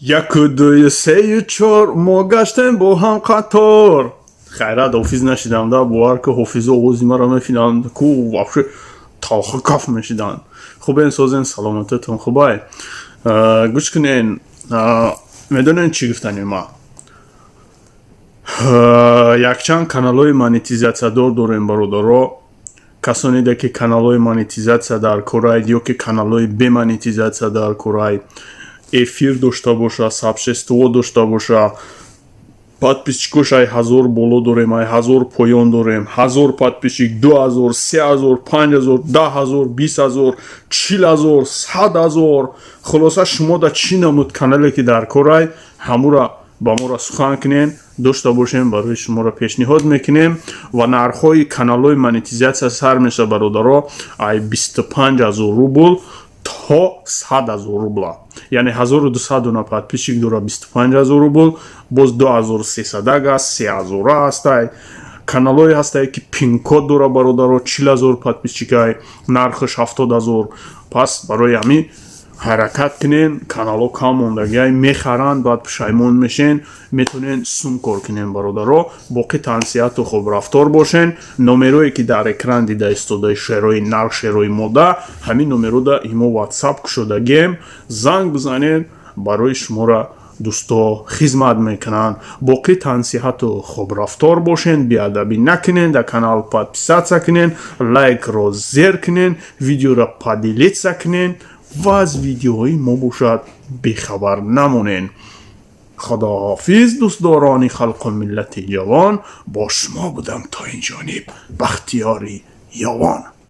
یک و دوی سه و چار ما گشتیم با هم قطار. خیرات حافظ نشیدم دا باور که حافظ آوازی مرا میفینم کو واقعا تاخه کف میشیدن. خوب این سازن سلامتتون خوبه. گوش کنین میدونین چی گفتنی ما یک چند کانالای مانیتیزاسیا داریم برادرها. کسانی ده که کانالای مانیتیزاسیا در کارید یا که کانالای بی مانیتیزاسیا در کارید ефір дошта боша, сабшество дошта боша, подписчикош ай 1000 боло дорем, ай 1000 поён дорем, 1000 подписчик, 2000, 3000, 5000, 10000, 20000, 40000, 100000. خلاصه شما در چی نمود کانالی که در کارای همورا با ما را سخن کنین داشته باشیم برای شما را پیشنهاد میکنیم و نرخ‌های کانال‌های مانیتیزاسیا سر میشه برادرها ای 25000 روبل تا 100000 روبل. یعنی 1200 دونه подписчик داره 25000 روبل، باز 2300 است، 3000 است. کانال‌های هست که پین کد داره برادرها 40000 подписчик نرخش 70000. پس برای همین حرکت کنین. کانال‌ها کم موندگی میخرند بعد پشیمون میشین. میتونین سوم کار کنین برادرها. باقی تنصیحات و خوب رفتار باشین. نمرویی که در اکران دیده استوده شروع نرخ شروع ماده همین نمرو دا ایمو واتساپ شدگیم زنگ بزنین برای شما را دوستا خدمت میکنن. باقی تنصیحات و خوب رفتار باشین. بیادبی نکنین. در کانال подписаться کنین. لایک رو زیر کنین. ویدیو را پادیلیت کنین و از ویدیوهای ما باشد بیخبر نمونین. خداحافظ دوستداران خلق و ملت جوان. با شما بودم تا این جانب بختیاری یوان.